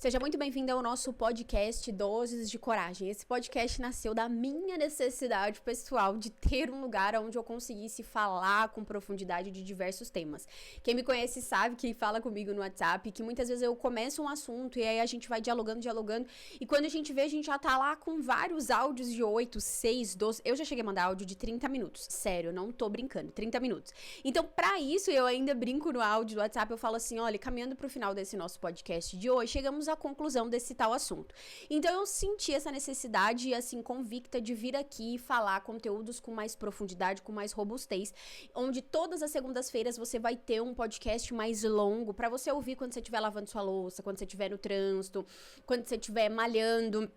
Seja muito bem-vindo ao nosso podcast Doses de Coragem. Esse podcast nasceu da minha necessidade pessoal de ter um lugar onde eu conseguisse falar com profundidade de diversos temas. Quem me conhece sabe que fala comigo no WhatsApp, que muitas vezes eu começo um assunto e aí a gente vai dialogando, e quando a gente vê, a gente já tá lá com vários áudios de 8, 6, 12... Eu já cheguei a mandar áudio de 30 minutos. Sério, não tô brincando, 30 minutos. Então, pra isso, eu ainda brinco no áudio do WhatsApp, eu falo assim, olha, caminhando pro final desse nosso podcast de hoje, chegamos à conclusão desse tal assunto. Então eu senti essa necessidade, assim, convicta de vir aqui falar conteúdos com mais profundidade, com mais robustez, onde todas as segundas-feiras você vai ter um podcast mais longo pra você ouvir quando você estiver lavando sua louça, quando você estiver no trânsito, quando você estiver malhando,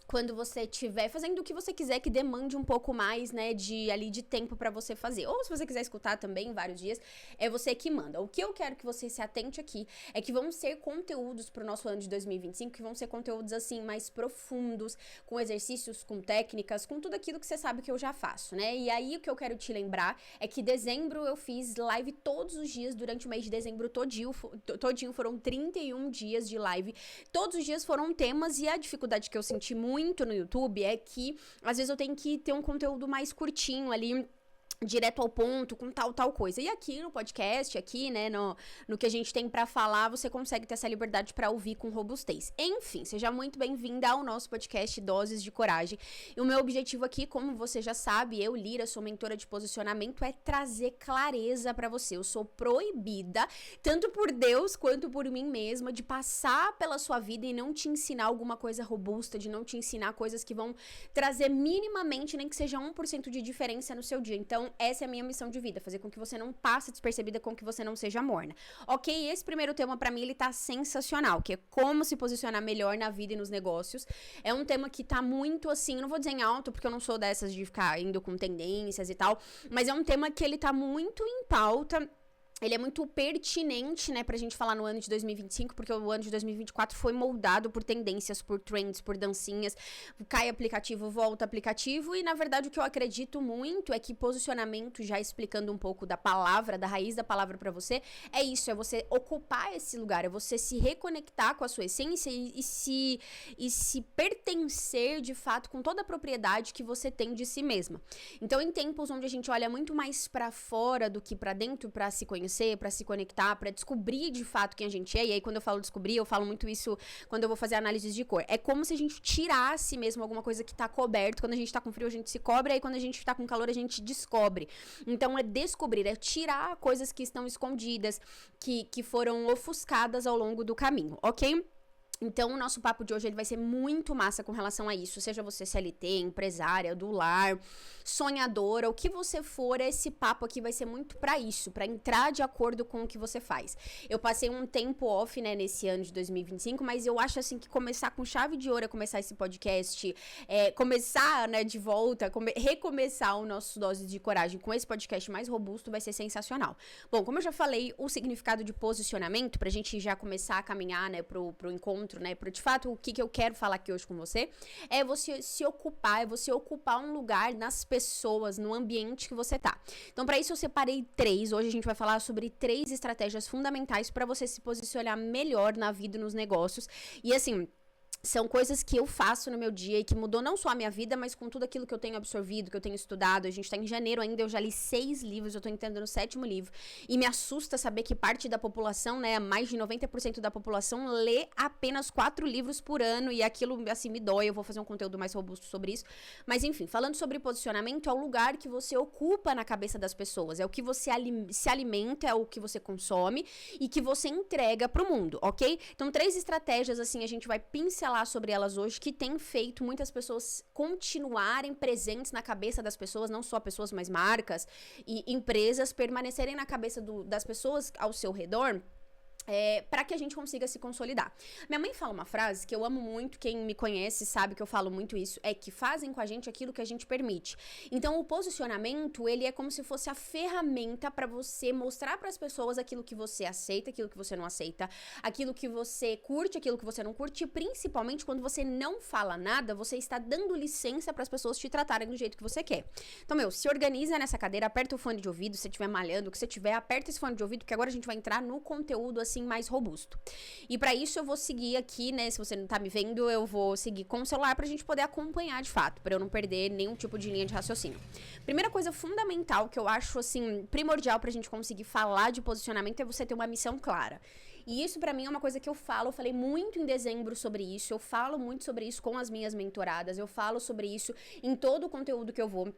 quando você estiver fazendo o que você quiser que demande um pouco mais, né, de tempo pra você fazer. Ou se você quiser escutar também vários dias, é você que manda. O que eu quero que você se atente aqui é que vão ser conteúdos pro nosso ano de 2025, que vão ser conteúdos, assim, mais profundos, com exercícios, com técnicas, com tudo aquilo que você sabe que eu já faço, né? E aí, o que eu quero te lembrar é que dezembro eu fiz live todos os dias, durante o mês de dezembro todinho foram 31 dias de live. Todos os dias foram temas, e a dificuldade que eu senti muito no YouTube é que às vezes eu tenho que ter um conteúdo mais curtinho ali, direto ao ponto, com tal coisa. E aqui no podcast, aqui, né, no que a gente tem pra falar, você consegue ter essa liberdade pra ouvir com robustez. Enfim, seja muito bem-vinda ao nosso podcast Doses de Coragem. E o meu objetivo aqui, como você já sabe, eu, Lira, sou mentora de posicionamento, é trazer clareza pra você. Eu sou proibida, tanto por Deus quanto por mim mesma, de passar pela sua vida e não te ensinar alguma coisa robusta, de não te ensinar coisas que vão trazer minimamente, nem que seja 1% de diferença no seu dia. Então, essa é a minha missão de vida, fazer com que você não passe despercebida, com que você não seja morna. Ok, esse primeiro tema pra mim, ele tá sensacional, que é como se posicionar melhor na vida e nos negócios. É um tema que tá muito assim, não vou dizer em alto, porque eu não sou dessas de ficar indo com tendências e tal, mas é um tema que ele tá muito em pauta. Ele é muito pertinente, né, pra gente falar no ano de 2025, porque o ano de 2024 foi moldado por tendências, por trends, por dancinhas, cai aplicativo, volta aplicativo, e na verdade o que eu acredito muito é que posicionamento, já explicando um pouco da palavra, da raiz da palavra pra você, é isso, é você ocupar esse lugar, é você se reconectar com a sua essência e se pertencer de fato com toda a propriedade que você tem de si mesma. Então, em tempos onde a gente olha muito mais pra fora do que pra dentro, pra se conhecer, pra se conectar, pra descobrir de fato quem a gente é. E aí, quando eu falo descobrir, eu falo muito isso quando eu vou fazer análises de cor. É como se a gente tirasse mesmo alguma coisa que tá coberto. Quando a gente tá com frio, a gente se cobre, aí quando a gente tá com calor, a gente descobre. Então, é descobrir, é tirar coisas que estão escondidas, que foram ofuscadas ao longo do caminho, ok? Então, o nosso papo de hoje, ele vai ser muito massa com relação a isso, seja você CLT, empresária, do lar, sonhadora, o que você for, esse papo aqui vai ser muito pra isso, pra entrar de acordo com o que você faz. Eu passei um tempo off, né, nesse ano de 2025, mas eu acho, assim, que começar com chave de ouro, começar esse podcast, começar, né, de volta, recomeçar o nosso Dose de Coragem com esse podcast mais robusto, vai ser sensacional. Bom, como eu já falei, o significado de posicionamento, pra gente já começar a caminhar, né, pro encontro, né, de fato, o que eu quero falar aqui hoje com você é você se ocupar, é você ocupar um lugar nas pessoas, no ambiente que você tá. Então, para isso eu separei 3, hoje a gente vai falar sobre 3 estratégias fundamentais para você se posicionar melhor na vida e nos negócios, e assim, são coisas que eu faço no meu dia e que mudou não só a minha vida, mas com tudo aquilo que eu tenho absorvido, que eu tenho estudado. A gente tá em janeiro ainda, eu já li 6 livros, eu tô entrando no 7º livro. E me assusta saber que parte da população, né, mais de 90% da população, lê apenas 4 livros por ano. E aquilo, assim, me dói, eu vou fazer um conteúdo mais robusto sobre isso. Mas enfim, falando sobre posicionamento, é o lugar que você ocupa na cabeça das pessoas. É o que você se alimenta, é o que você consome e que você entrega pro mundo, ok? Então, 3 estratégias, assim, a gente vai pincelar sobre elas hoje, que tem feito muitas pessoas continuarem presentes na cabeça das pessoas, não só pessoas, mas marcas e empresas permanecerem na cabeça das pessoas ao seu redor, para que a gente consiga se consolidar. Minha mãe fala uma frase que eu amo muito, quem me conhece sabe que eu falo muito isso, é que fazem com a gente aquilo que a gente permite. Então, o posicionamento, ele é como se fosse a ferramenta para você mostrar para as pessoas aquilo que você aceita, aquilo que você não aceita, aquilo que você curte, aquilo que você não curte, e principalmente quando você não fala nada, você está dando licença para as pessoas te tratarem do jeito que você quer. Então, se organiza nessa cadeira, aperta o fone de ouvido, se você estiver malhando, o que você tiver, aperta esse fone de ouvido, porque agora a gente vai entrar no conteúdo, assim, assim, mais robusto. E pra isso eu vou seguir aqui, né, se você não tá me vendo, eu vou seguir com o celular pra gente poder acompanhar de fato, pra eu não perder nenhum tipo de linha de raciocínio. Primeira coisa fundamental que eu acho, assim, primordial pra gente conseguir falar de posicionamento é você ter uma missão clara. E isso pra mim é uma coisa que eu falei muito em dezembro sobre isso, eu falo muito sobre isso com as minhas mentoradas, eu falo sobre isso em todo o conteúdo que eu vou.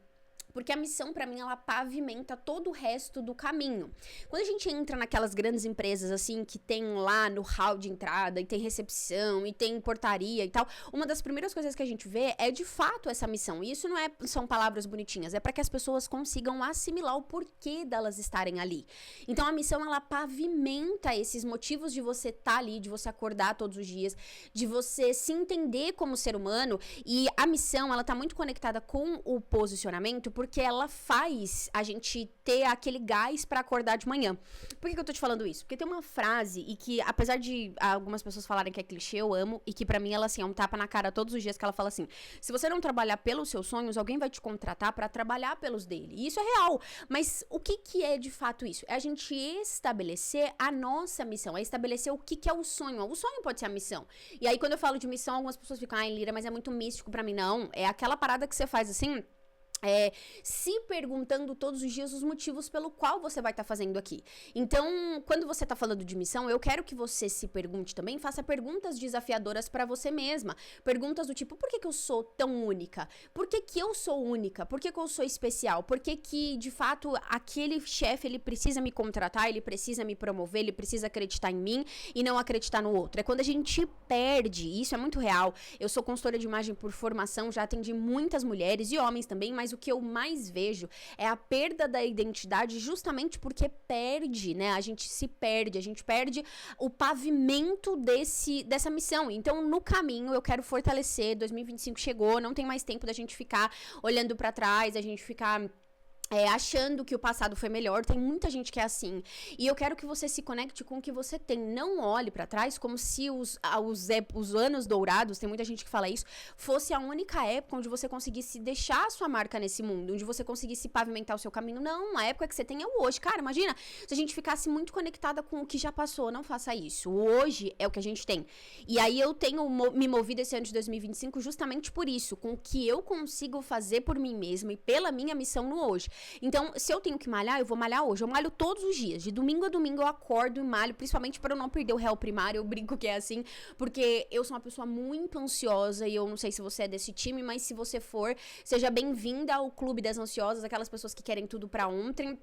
Porque a missão, pra mim, ela pavimenta todo o resto do caminho. Quando a gente entra naquelas grandes empresas, assim, que tem lá no hall de entrada, e tem recepção, e tem portaria e tal, uma das primeiras coisas que a gente vê é, de fato, essa missão. E isso não são palavras bonitinhas, é pra que as pessoas consigam assimilar o porquê delas estarem ali. Então, a missão, ela pavimenta esses motivos de você estar ali, de você acordar todos os dias, de você se entender como ser humano. E a missão, ela tá muito conectada com o posicionamento, porque ela faz a gente ter aquele gás pra acordar de manhã. Por que eu tô te falando isso? Porque tem uma frase, e que, apesar de algumas pessoas falarem que é clichê, eu amo, e que pra mim ela, assim, é um tapa na cara todos os dias, que ela fala assim, se você não trabalhar pelos seus sonhos, alguém vai te contratar pra trabalhar pelos dele. E isso é real. Mas o que é de fato isso? É a gente estabelecer a nossa missão, é estabelecer o que é o sonho. O sonho pode ser a missão. E aí, quando eu falo de missão, algumas pessoas ficam, ai, Lira, mas é muito místico pra mim. Não, é aquela parada que você faz assim, se perguntando todos os dias os motivos pelo qual você vai estar fazendo aqui. Então, quando você tá falando de missão, eu quero que você se pergunte também, faça perguntas desafiadoras pra você mesma. Perguntas do tipo, por que eu sou tão única? Por que eu sou única? Por que eu sou especial? Por que, de fato, aquele chefe, ele precisa me contratar, ele precisa me promover, ele precisa acreditar em mim e não acreditar no outro? É quando a gente perde, e isso é muito real. Eu sou consultora de imagem por formação, já atendi muitas mulheres e homens também, mas o que eu mais vejo é a perda da identidade, justamente porque perde, né? A gente perde o pavimento dessa missão. Então, no caminho, eu quero fortalecer. 2025 chegou, não tem mais tempo da gente ficar olhando pra trás, a gente ficar achando que o passado foi melhor. Tem muita gente que é assim. E eu quero que você se conecte com o que você tem. Não olhe pra trás como se os anos dourados, tem muita gente que fala isso, fosse a única época onde você conseguisse deixar a sua marca nesse mundo, onde você conseguisse pavimentar o seu caminho. Não, a época que você tem é o hoje. Cara, imagina se a gente ficasse muito conectada com o que já passou. Não faça isso. O hoje é o que a gente tem. E aí eu tenho me movido esse ano de 2025 justamente por isso, com o que eu consigo fazer por mim mesma e pela minha missão no hoje. Então, se eu tenho que malhar, eu vou malhar hoje. Eu malho todos os dias. De domingo a domingo eu acordo e malho, principalmente para eu não perder o réu primário. Eu brinco que é assim, porque eu sou uma pessoa muito ansiosa e eu não sei se você é desse time, mas se você for, seja bem-vinda ao clube das ansiosas, aquelas pessoas que querem tudo pra ontem,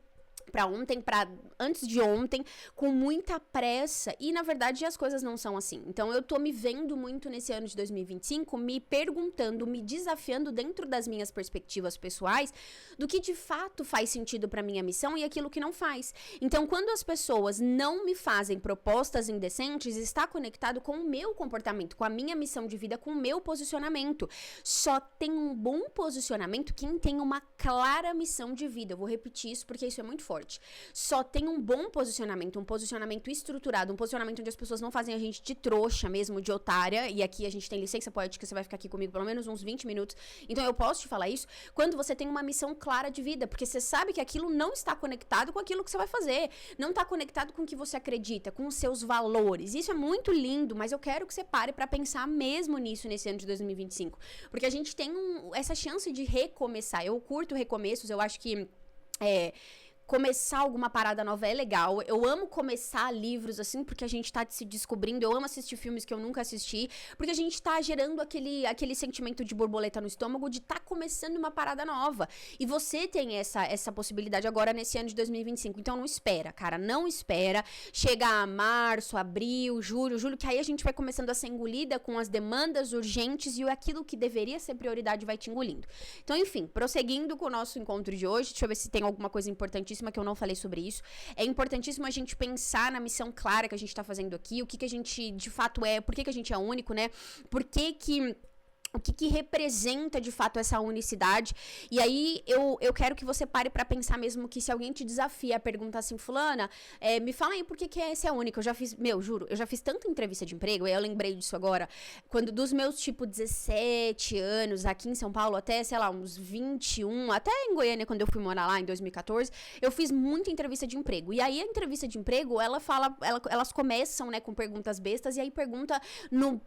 antes de ontem, com muita pressa, e na verdade as coisas não são assim. Então eu tô me vendo muito nesse ano de 2025, me perguntando, me desafiando dentro das minhas perspectivas pessoais, do que de fato faz sentido pra minha missão e aquilo que não faz. Então, quando as pessoas não me fazem propostas indecentes, está conectado com o meu comportamento, com a minha missão de vida, com o meu posicionamento. Só tem um bom posicionamento quem tem uma clara missão de vida. Eu vou repetir isso porque isso é muito forte. Só tem um bom posicionamento, um posicionamento estruturado, um posicionamento onde as pessoas não fazem a gente de trouxa mesmo, de otária, e aqui a gente tem licença poética, você vai ficar aqui comigo pelo menos uns 20 minutos, então eu posso te falar isso, quando você tem uma missão clara de vida, porque você sabe que aquilo não está conectado com aquilo que você vai fazer, não está conectado com o que você acredita, com os seus valores. Isso é muito lindo, mas eu quero que você pare pra pensar mesmo nisso nesse ano de 2025, porque a gente tem essa chance de recomeçar. Eu curto recomeços, eu acho que começar alguma parada nova é legal. Eu amo começar livros, assim, porque a gente tá se descobrindo. Eu amo assistir filmes que eu nunca assisti, porque a gente tá gerando aquele sentimento de borboleta no estômago de tá começando uma parada nova. E você tem essa possibilidade agora nesse ano de 2025. Então não espera, cara, não espera. Chega a março, abril, julho, que aí a gente vai começando a ser engolida com as demandas urgentes e aquilo que deveria ser prioridade vai te engolindo. Então, enfim, prosseguindo com o nosso encontro de hoje, deixa eu ver se tem alguma coisa importantíssima que eu não falei sobre isso. É importantíssimo a gente pensar na missão clara que a gente tá fazendo aqui, o que a gente de fato é, por que a gente é único, né? Por que O que representa, de fato, essa unicidade. E aí, eu quero que você pare pra pensar mesmo que se alguém te desafia a perguntar assim, fulana, me fala aí por que você é única. Eu já fiz, juro, eu já fiz tanta entrevista de emprego, aí eu lembrei disso agora, quando dos meus, 17 anos, aqui em São Paulo, até, sei lá, uns 21, até em Goiânia, quando eu fui morar lá, em 2014, eu fiz muita entrevista de emprego. E aí, a entrevista de emprego, elas começam, né, com perguntas bestas, e aí pergunta no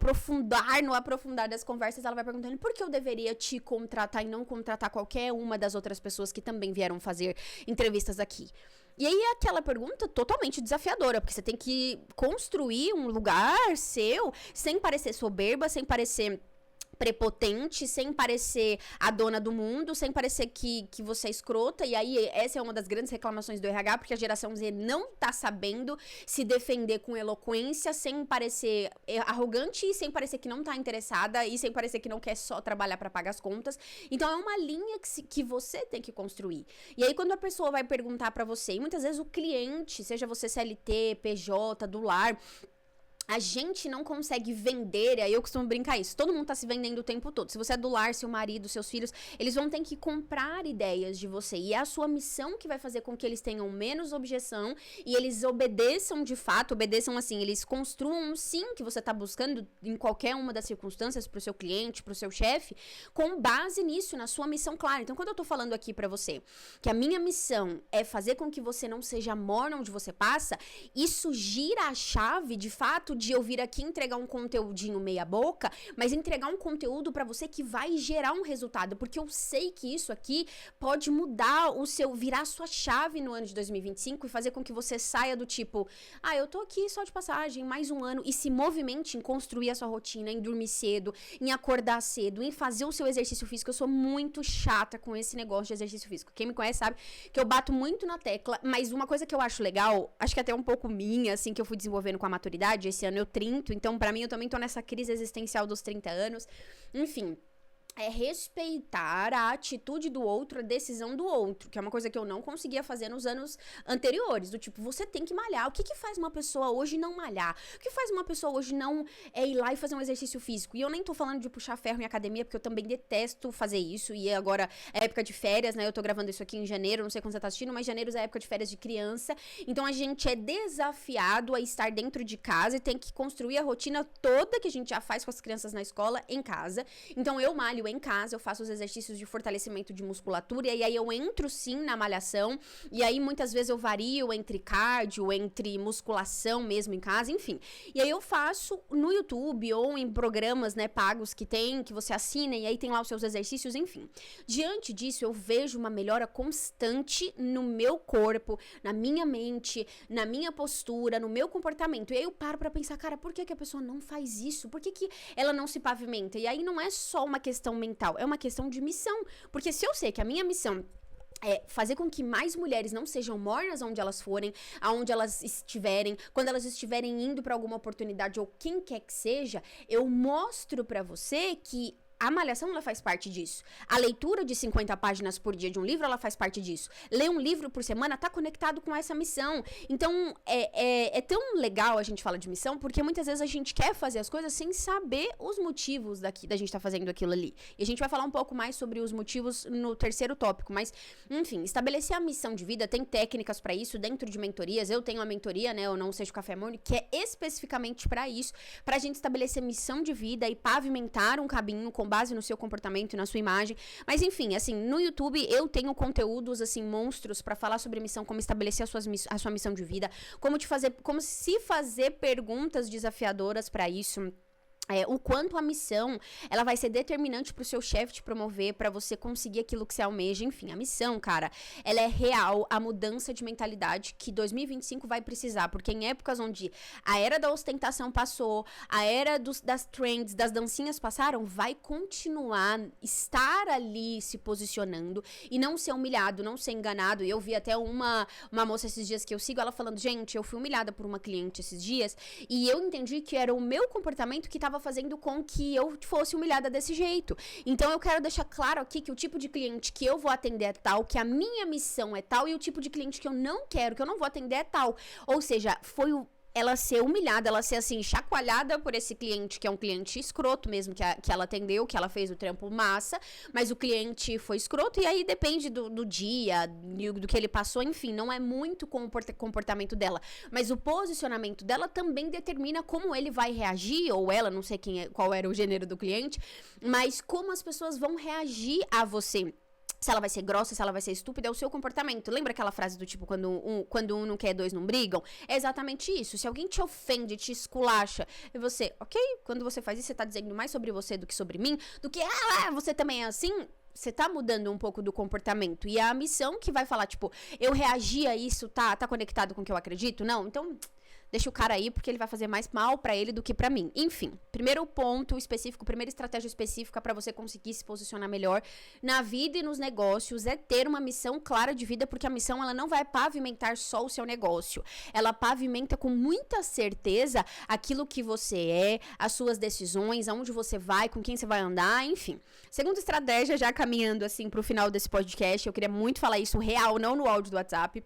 aprofundar das conversas, ela vai perguntando por que eu deveria te contratar e não contratar qualquer uma das outras pessoas que também vieram fazer entrevistas aqui. E aí é aquela pergunta totalmente desafiadora, porque você tem que construir um lugar seu sem parecer soberba, sem parecer prepotente, sem parecer a dona do mundo, sem parecer que você é escrota. E aí, essa é uma das grandes reclamações do RH, porque a geração Z não tá sabendo se defender com eloquência, sem parecer arrogante e sem parecer que não tá interessada e sem parecer que não quer só trabalhar pra pagar as contas. Então, é uma linha que você tem que construir. E aí, quando a pessoa vai perguntar pra você, e muitas vezes o cliente, seja você CLT, PJ, do lar, a gente não consegue vender, aí eu costumo brincar isso, todo mundo tá se vendendo o tempo todo. Se você é do lar, seu marido, seus filhos, eles vão ter que comprar ideias de você. E é a sua missão que vai fazer com que eles tenham menos objeção e eles obedeçam de fato, assim, eles construam um sim que você tá buscando em qualquer uma das circunstâncias pro seu cliente, pro seu chefe, com base nisso, na sua missão clara. Então, quando eu tô falando aqui pra você que a minha missão é fazer com que você não seja morna onde você passa, isso gira a chave, de fato, de eu vir aqui entregar um conteúdinho meia boca, mas entregar um conteúdo pra você que vai gerar um resultado, porque eu sei que isso aqui pode mudar virar a sua chave no ano de 2025 e fazer com que você saia do tipo, eu tô aqui só de passagem, mais um ano, e se movimente em construir a sua rotina, em dormir cedo, em acordar cedo, em fazer o seu exercício físico. Eu sou muito chata com esse negócio de exercício físico. Quem me conhece sabe que eu bato muito na tecla, mas uma coisa que eu acho legal, acho que até um pouco minha, assim, que eu fui desenvolvendo com a maturidade, esse ano eu 30, então pra mim eu também tô nessa crise existencial dos 30 anos, enfim, é respeitar a atitude do outro, a decisão do outro, que é uma coisa que eu não conseguia fazer nos anos anteriores, do tipo, você tem que malhar. O que faz uma pessoa hoje não malhar? O que faz uma pessoa hoje não ir lá e fazer um exercício físico? E eu nem tô falando de puxar ferro em academia, porque eu também detesto fazer isso, e agora é época de férias, né, eu tô gravando isso aqui em janeiro, não sei quando você tá assistindo, mas janeiro é época de férias de criança, então a gente é desafiado a estar dentro de casa e tem que construir a rotina toda que a gente já faz com as crianças na escola, em casa. Então eu malho em casa, eu faço os exercícios de fortalecimento de musculatura, e aí eu entro sim na malhação, e aí muitas vezes eu vario entre cardio, entre musculação mesmo em casa, enfim. E aí eu faço no YouTube ou em programas, né, pagos que você assina, e aí tem lá os seus exercícios, enfim. Diante disso, eu vejo uma melhora constante no meu corpo, na minha mente, na minha postura, no meu comportamento. E aí eu paro pra pensar, cara, por que a pessoa não faz isso? Por que ela não se pavimenta? E aí não é só uma questão mental, é uma questão de missão. Porque se eu sei que a minha missão é fazer com que mais mulheres não sejam mornas onde elas forem, aonde elas estiverem, quando elas estiverem indo pra alguma oportunidade ou quem quer que seja, eu mostro pra você que a malhação, ela faz parte disso. A leitura de 50 páginas por dia de um livro, ela faz parte disso. Ler um livro por semana tá conectado com essa missão. Então, é tão legal a gente falar de missão, porque muitas vezes a gente quer fazer as coisas sem saber os motivos da gente tá fazendo aquilo ali. E a gente vai falar um pouco mais sobre os motivos no terceiro tópico. Mas, enfim, estabelecer a missão de vida, tem técnicas pra isso dentro de mentorias. Eu tenho uma mentoria, né, eu não seja o Café Morning, que é especificamente pra isso, pra gente estabelecer missão de vida e pavimentar um caminho com base no seu comportamento e na sua imagem. Mas enfim, assim, no YouTube eu tenho conteúdos, assim, monstros pra falar sobre missão, como estabelecer a sua missão de vida, como se fazer perguntas desafiadoras pra isso. O quanto a missão, ela vai ser determinante pro seu chefe te promover, pra você conseguir aquilo que você almeja. Enfim, a missão, cara, ela é real, a mudança de mentalidade que 2025 vai precisar, porque em épocas onde a era da ostentação passou, a era das trends, das dancinhas passaram, vai continuar estar ali se posicionando e não ser humilhado, não ser enganado. E eu vi até uma moça esses dias que eu sigo, ela falando, gente, eu fui humilhada por uma cliente esses dias e eu entendi que era o meu comportamento que tava fazendo com que eu fosse humilhada desse jeito. Então eu quero deixar claro aqui que o tipo de cliente que eu vou atender é tal, que a minha missão é tal, e o tipo de cliente que eu não quero, que eu não vou atender é tal. Ou seja, ela ser humilhada, ela ser assim, chacoalhada por esse cliente, que é um cliente escroto mesmo, que ela atendeu, que ela fez o trampo massa, mas o cliente foi escroto, e aí depende do dia, do que ele passou, enfim, não é muito comportamento dela, mas o posicionamento dela também determina como ele vai reagir, ou ela, não sei qual era o gênero do cliente, mas como as pessoas vão reagir a você. Se ela vai ser grossa, se ela vai ser estúpida, é o seu comportamento. Lembra aquela frase do tipo, quando um não quer, dois não brigam? É exatamente isso. Se alguém te ofende, te esculacha, e você, ok? Quando você faz isso, você tá dizendo mais sobre você do que sobre mim, do que, você também é assim? Você tá mudando um pouco do comportamento. E é a missão que vai falar, tipo, eu reagi a isso, tá conectado com o que eu acredito? Não? Então, deixa o cara aí, porque ele vai fazer mais mal pra ele do que pra mim. Enfim, primeiro ponto específico, primeira estratégia específica pra você conseguir se posicionar melhor na vida e nos negócios é ter uma missão clara de vida, porque a missão, ela não vai pavimentar só o seu negócio. Ela pavimenta com muita certeza aquilo que você é, as suas decisões, aonde você vai, com quem você vai andar, enfim. Segunda estratégia, já caminhando assim pro final desse podcast, eu queria muito falar isso real, não no áudio do WhatsApp.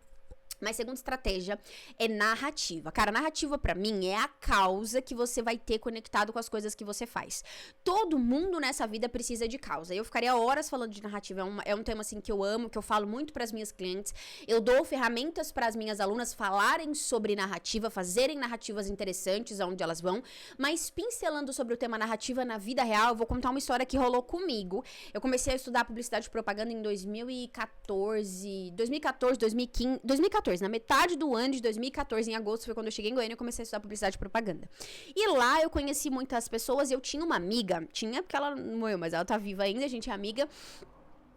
Mas segunda estratégia é narrativa. Cara, narrativa pra mim é a causa que você vai ter conectado com as coisas que você faz. Todo mundo nessa vida precisa de causa. Eu ficaria horas falando de narrativa. É um tema assim que eu amo, que eu falo muito pras minhas clientes. Eu dou ferramentas para as minhas alunas falarem sobre narrativa, fazerem narrativas interessantes aonde elas vão. Mas pincelando sobre o tema narrativa na vida real, eu vou contar uma história que rolou comigo. Eu comecei a estudar publicidade e propaganda em 2014, 2015, na metade do ano de 2014, em agosto, foi quando eu cheguei em Goiânia e comecei a estudar publicidade e propaganda. E lá eu conheci muitas pessoas e eu tinha uma amiga, porque ela não morreu, mas ela tá viva ainda, a gente é amiga.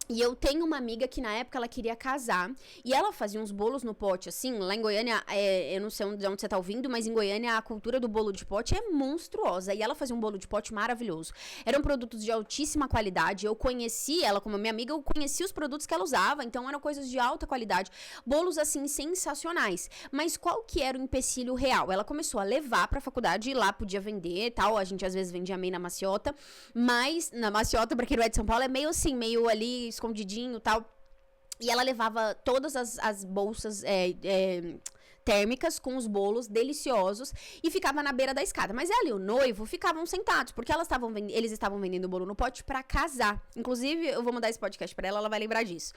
E eu tenho uma amiga que na época ela queria casar, e ela fazia uns bolos no pote, assim, lá em Goiânia, eu não sei de onde você tá ouvindo, mas em Goiânia a cultura do bolo de pote é monstruosa, e ela fazia um bolo de pote maravilhoso. Eram produtos de altíssima qualidade, eu conheci ela como minha amiga, eu conheci os produtos que ela usava, então eram coisas de alta qualidade, bolos, assim, sensacionais. Mas qual que era o empecilho real? Ela começou a levar pra faculdade, e lá podia vender e tal, a gente às vezes vendia meio na maciota, mas na maciota, pra quem não é de São Paulo, é meio assim, meio ali escondidinho e tal, e ela levava todas as bolsas térmicas com os bolos deliciosos e ficava na beira da escada. Mas ela e o noivo ficavam sentados, porque eles estavam vendendo o bolo no pote pra casar. Inclusive, eu vou mandar esse podcast pra ela vai lembrar disso.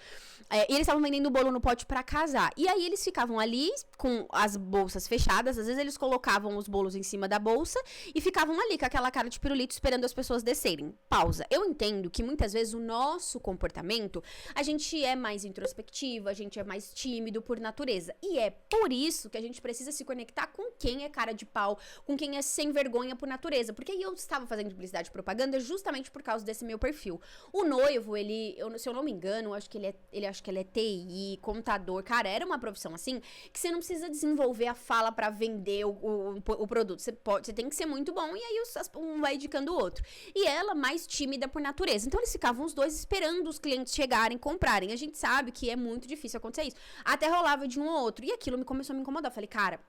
E eles estavam vendendo o bolo no pote pra casar. E aí eles ficavam ali com as bolsas fechadas, às vezes eles colocavam os bolos em cima da bolsa e ficavam ali com aquela cara de pirulito esperando as pessoas descerem. Pausa. Eu entendo que muitas vezes o nosso comportamento, a gente é mais introspectivo, a gente é mais tímido por natureza. E é por isso que a gente precisa se conectar com quem é cara de pau, com quem é sem vergonha por natureza. Porque eu estava fazendo publicidade e propaganda justamente por causa desse meu perfil. O noivo, se eu não me engano, acho que ele é TI, contador. Cara, era uma profissão assim que você não precisa desenvolver a fala pra vender o produto. Você tem que ser muito bom e aí um vai indicando o outro. E ela mais tímida por natureza. Então eles ficavam os dois esperando os clientes chegarem, comprarem. A gente sabe que é muito difícil acontecer isso. Até rolava de um ou outro. E aquilo começou a me incomodar. Eu falei, cara,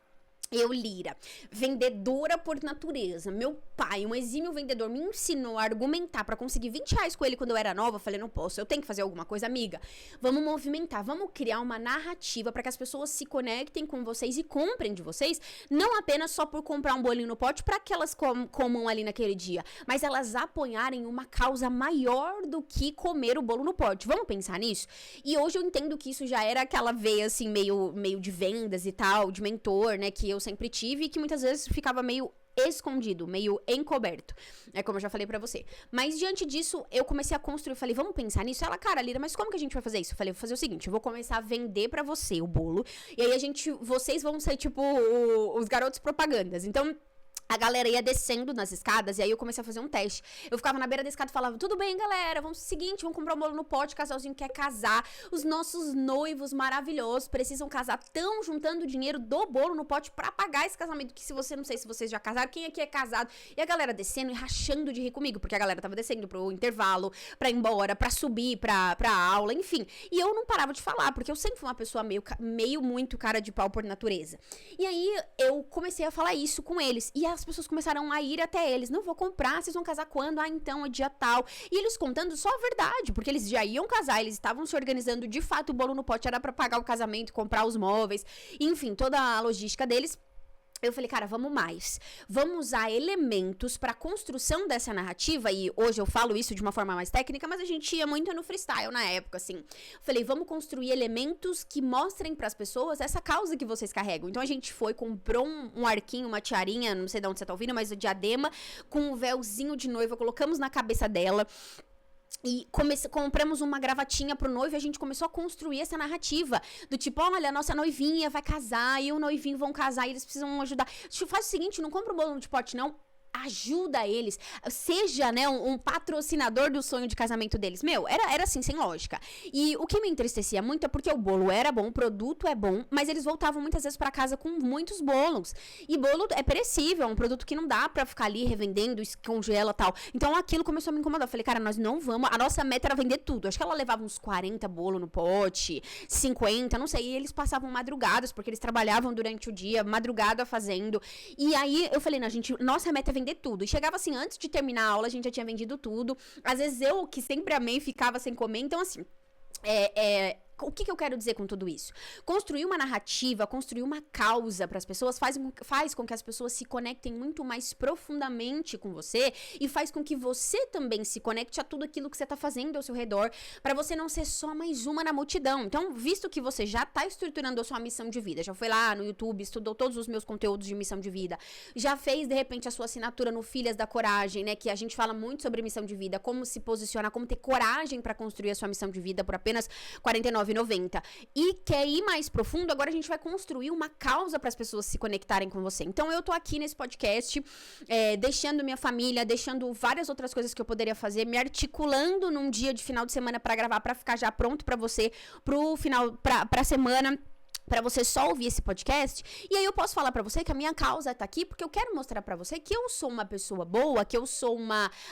eu, Lira, vendedora por natureza, meu pai, um exímio vendedor, me ensinou a argumentar pra conseguir R$20 com ele quando eu era nova. Eu falei, não posso, eu tenho que fazer alguma coisa, amiga. Vamos movimentar, vamos criar uma narrativa pra que as pessoas se conectem com vocês e comprem de vocês, não apenas só por comprar um bolinho no pote pra que elas comam ali naquele dia, mas elas apoiarem uma causa maior do que comer o bolo no pote. Vamos pensar nisso? E hoje eu entendo que isso já era aquela veia, assim, meio de vendas e tal, de mentor, né, que eu sempre tive e que muitas vezes ficava meio escondido, meio encoberto. É como eu já falei pra você. Mas diante disso, eu comecei a construir, falei, vamos pensar nisso? Ela, cara, Lira, mas como que a gente vai fazer isso? Eu falei, vou fazer o seguinte, eu vou começar a vender pra você o bolo, e aí vocês vão ser tipo os garotos propagandas. Então, a galera ia descendo nas escadas e aí eu comecei a fazer um teste. Eu ficava na beira da escada e falava, tudo bem, galera, vamos fazer o seguinte, vamos comprar um bolo no pote, o casalzinho quer casar, os nossos noivos maravilhosos precisam casar, tão juntando dinheiro do bolo no pote pra pagar esse casamento, que não sei se vocês já casaram, quem aqui é casado? E a galera descendo e rachando de rir comigo, porque a galera tava descendo pro intervalo, pra ir embora, pra subir pra aula, enfim. E eu não parava de falar, porque eu sempre fui uma pessoa meio muito cara de pau por natureza. E aí eu comecei a falar isso com eles, e as pessoas começaram a ir até eles. Não vou comprar, vocês vão casar quando? Ah, então é dia tal. E eles contando só a verdade, porque eles já iam casar, eles estavam se organizando, de fato o bolo no pote era pra pagar o casamento, comprar os móveis, enfim, toda a logística deles. Eu falei, cara, vamos mais. Vamos usar elementos para construção dessa narrativa. E hoje eu falo isso de uma forma mais técnica, mas a gente ia muito no freestyle na época, assim. Eu falei, vamos construir elementos que mostrem para as pessoas essa causa que vocês carregam. Então a gente comprou um arquinho, uma tiarinha, não sei de onde você tá ouvindo, mas o diadema com um véuzinho de noiva, colocamos na cabeça dela. E compramos uma gravatinha pro noivo e a gente começou a construir essa narrativa. Do tipo, olha, a nossa noivinha vai casar e o noivinho vão casar e eles precisam ajudar. Faz o seguinte, não compra um bolo de pote, não. Ajuda eles, seja, né, um patrocinador do sonho de casamento deles. Meu, era assim, sem lógica. E o que me entristecia muito é porque o bolo era bom, o produto é bom, mas eles voltavam muitas vezes pra casa com muitos bolos. E bolo é perecível, é um produto que não dá pra ficar ali revendendo, congela e tal. Então aquilo começou a me incomodar. Eu falei, cara, nós não vamos, a nossa meta era vender tudo. Acho que ela levava uns 40 bolos no pote, 50, não sei. E eles passavam madrugadas, porque eles trabalhavam durante o dia, madrugada fazendo. E aí eu falei, nossa meta é vender tudo. E chegava assim, antes de terminar a aula, a gente já tinha vendido tudo. Às vezes eu, que sempre amei, ficava sem comer. Então, assim, o que eu quero dizer com tudo isso? Construir uma narrativa, construir uma causa para as pessoas faz com que as pessoas se conectem muito mais profundamente com você e faz com que você também se conecte a tudo aquilo que você tá fazendo ao seu redor, para você não ser só mais uma na multidão. Então, visto que você já tá estruturando a sua missão de vida, já foi lá no YouTube, estudou todos os meus conteúdos de missão de vida, já fez, de repente, a sua assinatura no Filhas da Coragem, né, que a gente fala muito sobre missão de vida, como se posicionar, como ter coragem para construir a sua missão de vida por apenas R$49,90. E quer ir mais profundo, agora a gente vai construir uma causa para as pessoas se conectarem com você. Então eu tô aqui nesse podcast, deixando minha família, deixando várias outras coisas que eu poderia fazer, me articulando num dia de final de semana para gravar, para ficar já pronto para você pro final, pra semana, pra você só ouvir esse podcast. E aí eu posso falar pra você que a minha causa tá aqui porque eu quero mostrar pra você que eu sou uma pessoa boa, que eu sou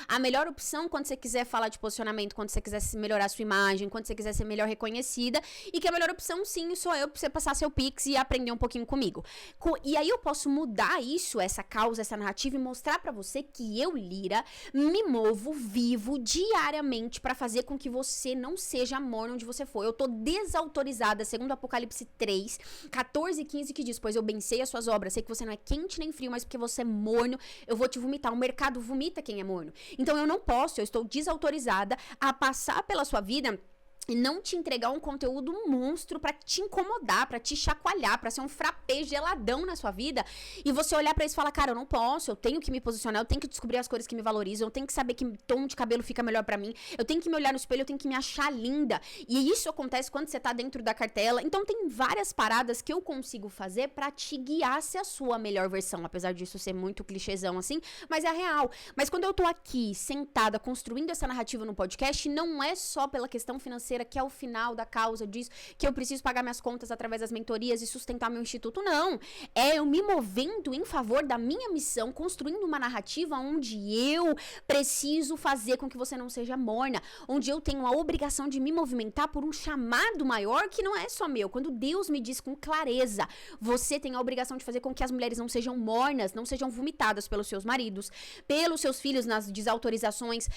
a melhor opção quando você quiser falar de posicionamento, quando você quiser melhorar a sua imagem, quando você quiser ser melhor reconhecida, e que a melhor opção sim sou eu pra você passar seu Pix e aprender um pouquinho comigo. E aí eu posso mudar isso, essa causa, essa narrativa e mostrar pra você que eu, Lira, me movo, vivo diariamente pra fazer com que você não seja morno onde você for. Eu tô desautorizada, segundo Apocalipse 3, 14 e 15, que diz, pois eu bem sei as suas obras, sei que você não é quente nem frio, mas porque você é morno, eu vou te vomitar. O mercado vomita quem é morno. Então eu não posso, eu estou desautorizada a passar pela sua vida e não te entregar um conteúdo monstro pra te incomodar, pra te chacoalhar, pra ser um frappé geladão na sua vida, e você olhar pra isso e falar, cara, eu não posso, eu tenho que me posicionar, eu tenho que descobrir as cores que me valorizam, eu tenho que saber que tom de cabelo fica melhor pra mim, eu tenho que me olhar no espelho, eu tenho que me achar linda, e isso acontece quando você tá dentro da cartela. Então tem várias paradas que eu consigo fazer pra te guiar a ser a sua melhor versão, apesar disso ser muito clichêzão assim, mas é real. Mas quando eu tô aqui, sentada, construindo essa narrativa no podcast, não é só pela questão financeira, que é o final da causa disso, que eu preciso pagar minhas contas através das mentorias e sustentar meu instituto, não. É eu me movendo em favor da minha missão, construindo uma narrativa onde eu preciso fazer com que você não seja morna, onde eu tenho a obrigação de me movimentar por um chamado maior que não é só meu. Quando Deus me diz com clareza, você tem a obrigação de fazer com que as mulheres não sejam mornas, não sejam vomitadas pelos seus maridos, pelos seus filhos nas desautorizações,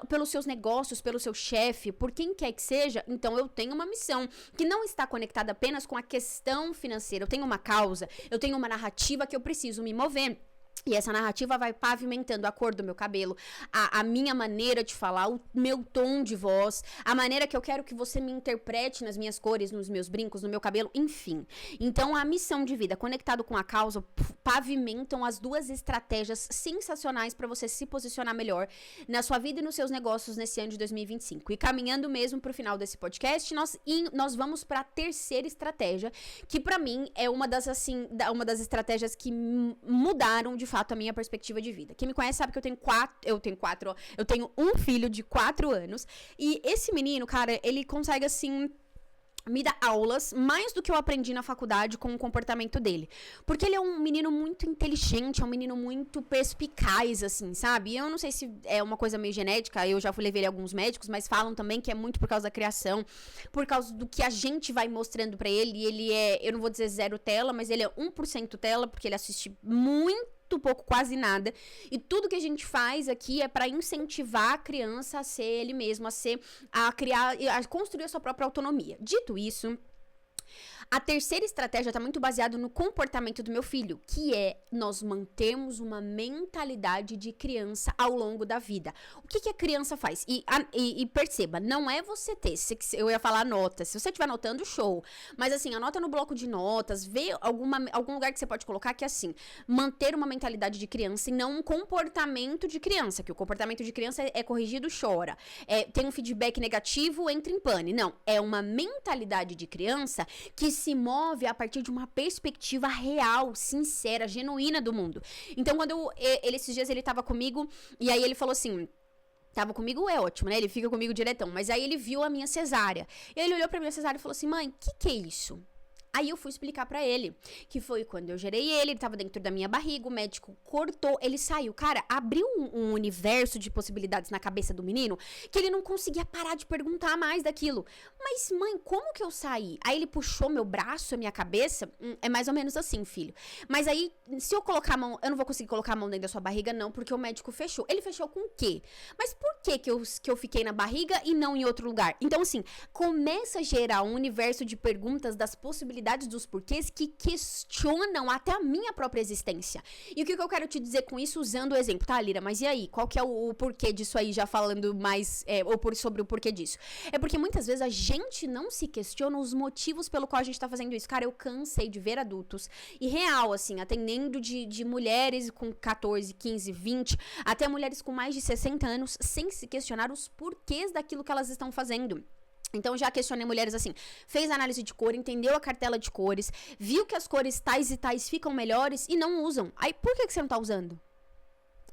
pelos seus negócios, pelo seu chefe, por quem quer que seja. Então eu tenho uma missão que não está conectada apenas com a questão financeira. Eu tenho uma causa, eu tenho uma narrativa que eu preciso me mover. E essa narrativa vai pavimentando a cor do meu cabelo, a minha maneira de falar, o meu tom de voz, a maneira que eu quero que você me interprete nas minhas cores, nos meus brincos, no meu cabelo, enfim. Então, a missão de vida conectado com a causa pavimentam as duas estratégias sensacionais para você se posicionar melhor na sua vida e nos seus negócios nesse ano de 2025. E caminhando mesmo pro final desse podcast, nós vamos para a terceira estratégia, que para mim é uma das estratégias que mudaram de fato a minha perspectiva de vida. Quem me conhece sabe que eu tenho um filho de 4 anos, e esse menino, cara, ele consegue assim me dá aulas mais do que eu aprendi na faculdade com o comportamento dele. Porque ele é um menino muito inteligente, é um menino muito perspicaz, assim, sabe? Eu não sei se é uma coisa meio genética, eu já levei ele a alguns médicos, mas falam também que é muito por causa da criação, por causa do que a gente vai mostrando pra ele. E ele eu não vou dizer 0 tela, mas ele é 1% tela, porque ele assiste muito pouco, quase nada, e tudo que a gente faz aqui é para incentivar a criança a ser ele mesmo, a criar, a construir a sua própria autonomia. Dito isso, A terceira estratégia tá muito baseada no comportamento do meu filho, que é nós mantermos uma mentalidade de criança ao longo da vida. O que a criança faz? E perceba, não é você ter, eu ia falar nota, se você estiver anotando, show. Mas assim, anota no bloco de notas, vê algum lugar que você pode colocar que é assim, manter uma mentalidade de criança e não um comportamento de criança, que o comportamento de criança é corrigido, chora. Tem um feedback negativo, entra em pane. Não, é uma mentalidade de criança que se move a partir de uma perspectiva real, sincera, genuína do mundo. Então, quando esses dias ele tava comigo, e aí ele falou assim... Tava comigo é ótimo, né? Ele fica comigo diretão. Mas aí ele viu a minha cesárea. E ele olhou pra minha cesárea e falou assim, mãe, o que é isso? Aí eu fui explicar pra ele, que foi quando eu gerei ele tava dentro da minha barriga, o médico cortou, ele saiu. Cara, abriu um universo de possibilidades na cabeça do menino, que ele não conseguia parar de perguntar mais daquilo. Mas, mãe, como que eu saí? Aí ele puxou meu braço, a minha cabeça, é mais ou menos assim, filho. Mas aí, se eu colocar a mão, eu não vou conseguir colocar a mão dentro da sua barriga, não, porque o médico fechou. Ele fechou com o quê? Mas por que eu fiquei na barriga e não em outro lugar? Então, assim, começa a gerar um universo de perguntas das possibilidades dos porquês que questionam até a minha própria existência. E o que eu quero te dizer com isso usando o exemplo? Tá, Lira, mas e aí? Qual que é o porquê disso aí, já falando mais sobre o porquê disso? É porque muitas vezes a gente não se questiona os motivos pelo qual a gente tá fazendo isso. Cara, eu cansei de ver adultos e real, assim, atendendo de mulheres com 14, 15, 20, até mulheres com mais de 60 anos, sem se questionar os porquês daquilo que elas estão fazendo. Então, já questionei mulheres assim, fez análise de cor, entendeu a cartela de cores, viu que as cores tais e tais ficam melhores e não usam. Aí, por que você não tá usando?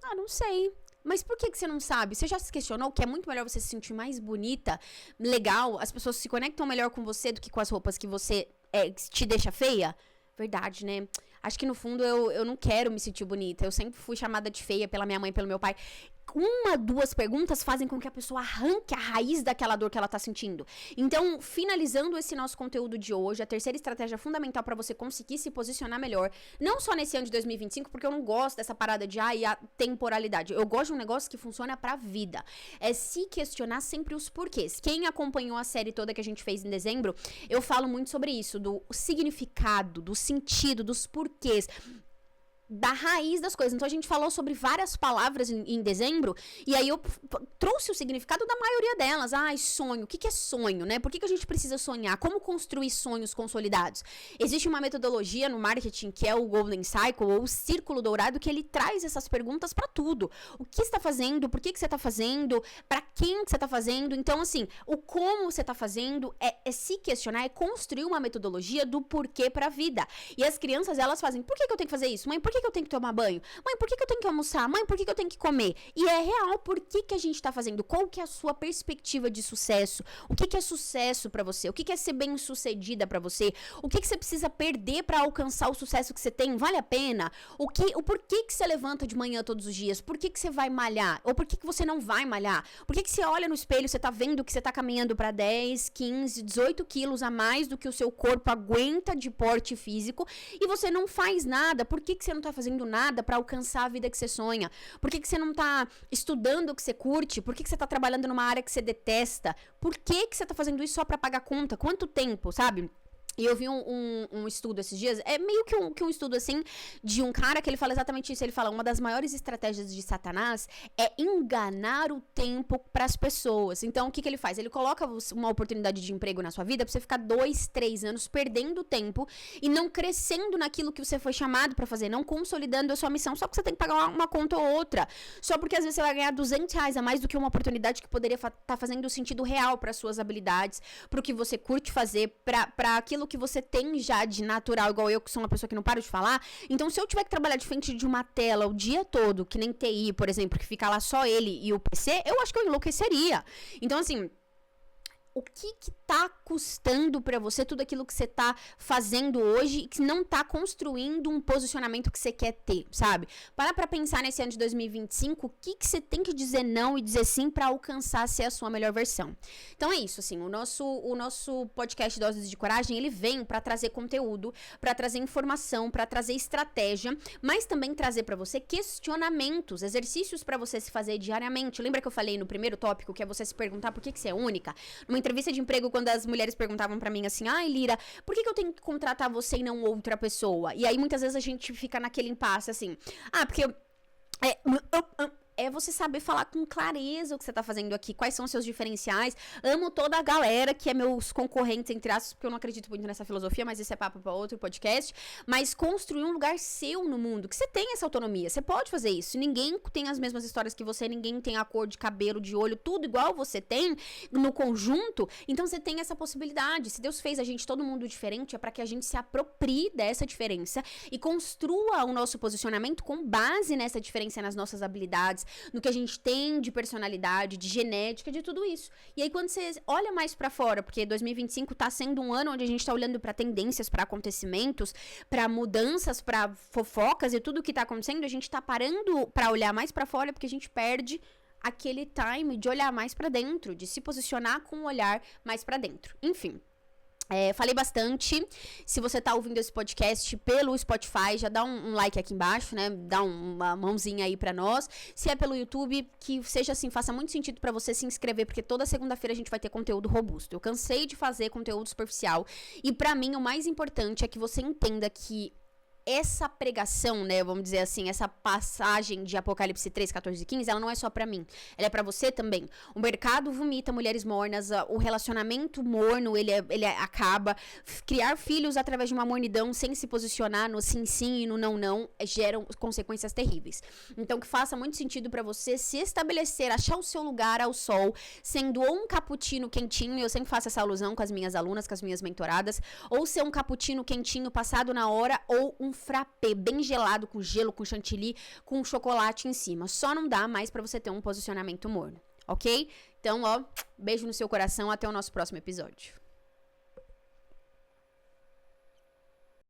Ah, não sei. Mas por que você não sabe? Você já se questionou que é muito melhor você se sentir mais bonita, legal, as pessoas se conectam melhor com você do que com as roupas que você te deixa feia? Verdade, né? Acho que no fundo eu não quero me sentir bonita. Eu sempre fui chamada de feia pela minha mãe e pelo meu pai. Uma, duas perguntas fazem com que a pessoa arranque a raiz daquela dor que ela tá sentindo. Então, finalizando esse nosso conteúdo de hoje, a terceira estratégia fundamental para você conseguir se posicionar melhor, não só nesse ano de 2025, porque eu não gosto dessa parada de a temporalidade. Eu gosto de um negócio que funciona pra vida. É se questionar sempre os porquês. Quem acompanhou a série toda que a gente fez em dezembro, eu falo muito sobre isso, do significado, do sentido, dos porquês, da raiz das coisas. Então a gente falou sobre várias palavras em dezembro, e aí eu trouxe o significado da maioria delas. Sonho. O que é sonho, né? Por que a gente precisa sonhar? Como construir sonhos consolidados? Existe uma metodologia no marketing que é o Golden Cycle, ou o Círculo Dourado, que ele traz essas perguntas pra tudo. O que você tá fazendo? Por que você tá fazendo? Pra quem que você tá fazendo? Então, assim, o como você tá fazendo é se questionar, é construir uma metodologia do porquê pra vida. E as crianças, elas fazem, por que eu tenho que fazer isso? Mãe, por que eu tenho que tomar banho? Mãe, por que eu tenho que almoçar? Mãe, por que eu tenho que comer? E é real, por que a gente tá fazendo? Qual que é a sua perspectiva de sucesso? O que é sucesso pra você? O que é ser bem-sucedida pra você? O que você precisa perder pra alcançar o sucesso que você tem? Vale a pena? O porquê que você levanta de manhã todos os dias? Por que você vai malhar? Ou por que você não vai malhar? Por que você olha no espelho e você tá vendo que você tá caminhando pra 10, 15, 18 quilos a mais do que o seu corpo aguenta de porte físico e você não faz nada? Por que você não tá fazendo nada pra alcançar a vida que você sonha? Por que você não tá estudando o que você curte? Por que você tá trabalhando numa área que você detesta? Por que você tá fazendo isso só pra pagar conta? Quanto tempo, sabe? E eu vi um estudo esses dias, é meio que um estudo assim, de um cara que ele fala exatamente isso. Ele fala, uma das maiores estratégias de Satanás é enganar o tempo pras pessoas. Então, o que ele faz? Ele coloca uma oportunidade de emprego na sua vida pra você ficar 2, 3 anos perdendo tempo e não crescendo naquilo que você foi chamado pra fazer, não consolidando a sua missão, só porque você tem que pagar uma conta ou outra. Só porque às vezes você vai ganhar R$200 a mais do que uma oportunidade que poderia tá fazendo sentido real pras suas habilidades, pro que você curte fazer, pra aquilo que você tem já de natural, igual eu, que sou uma pessoa que não paro de falar. Então, se eu tiver que trabalhar de frente de uma tela o dia todo, que nem TI, por exemplo, que fica lá só ele e o PC, eu acho que eu enlouqueceria. Então, assim, o que tá custando pra você tudo aquilo que você tá fazendo hoje e que não tá construindo um posicionamento que você quer ter, sabe? Para pra pensar nesse ano de 2025, o que você tem que dizer não e dizer sim pra alcançar ser a sua melhor versão. Então é isso, assim, o nosso podcast Doses de Coragem, ele vem pra trazer conteúdo, pra trazer informação, pra trazer estratégia, mas também trazer pra você questionamentos, exercícios pra você se fazer diariamente. Lembra que eu falei no primeiro tópico, que é você se perguntar por que você é única? Numa entrevista de emprego, quando as mulheres perguntavam pra mim assim, ai, Lira, por que eu tenho que contratar você e não outra pessoa? E aí, muitas vezes, a gente fica naquele impasse, assim, porque é você saber falar com clareza o que você tá fazendo aqui, quais são os seus diferenciais. Amo toda a galera que é meus concorrentes, entre aspas, porque eu não acredito muito nessa filosofia, mas esse é papo pra outro podcast. Mas construir um lugar seu no mundo, que você tem essa autonomia, você pode fazer isso. Ninguém tem as mesmas histórias que você, ninguém tem a cor de cabelo, de olho, tudo igual você tem no conjunto, então você tem essa possibilidade. Se Deus fez a gente todo mundo diferente, é pra que a gente se aproprie dessa diferença e construa o nosso posicionamento com base nessa diferença, nas nossas habilidades, no que a gente tem de personalidade, de genética, de tudo isso. E aí, quando você olha mais pra fora, porque 2025 tá sendo um ano onde a gente tá olhando pra tendências, pra acontecimentos, pra mudanças, pra fofocas e tudo que tá acontecendo, a gente tá parando pra olhar mais pra fora, porque a gente perde aquele time de olhar mais pra dentro, de se posicionar com um olhar mais pra dentro. Enfim. Falei bastante. Se você tá ouvindo esse podcast pelo Spotify, já dá um like aqui embaixo, né? Dá uma mãozinha aí pra nós. Se é pelo YouTube, que seja assim, faça muito sentido pra você se inscrever, porque toda segunda-feira a gente vai ter conteúdo robusto. Eu cansei de fazer conteúdo superficial e pra mim o mais importante é que você entenda que essa pregação, né, vamos dizer assim, essa passagem de Apocalipse 3, 14 e 15, ela não é só pra mim, ela é pra você também. O mercado vomita mulheres mornas, o relacionamento morno, ele acaba. Criar filhos através de uma mornidão, sem se posicionar no sim, sim e no não, não, geram consequências terríveis. Então, que faça muito sentido pra você se estabelecer, achar o seu lugar ao sol, sendo ou um cappuccino quentinho, eu sempre faço essa alusão com as minhas alunas, com as minhas mentoradas, ou ser um cappuccino quentinho passado na hora, ou um frappé bem gelado, com gelo, com chantilly, com chocolate em cima. Só não dá mais pra você ter um posicionamento morno, ok? Então, beijo no seu coração, até o nosso próximo episódio.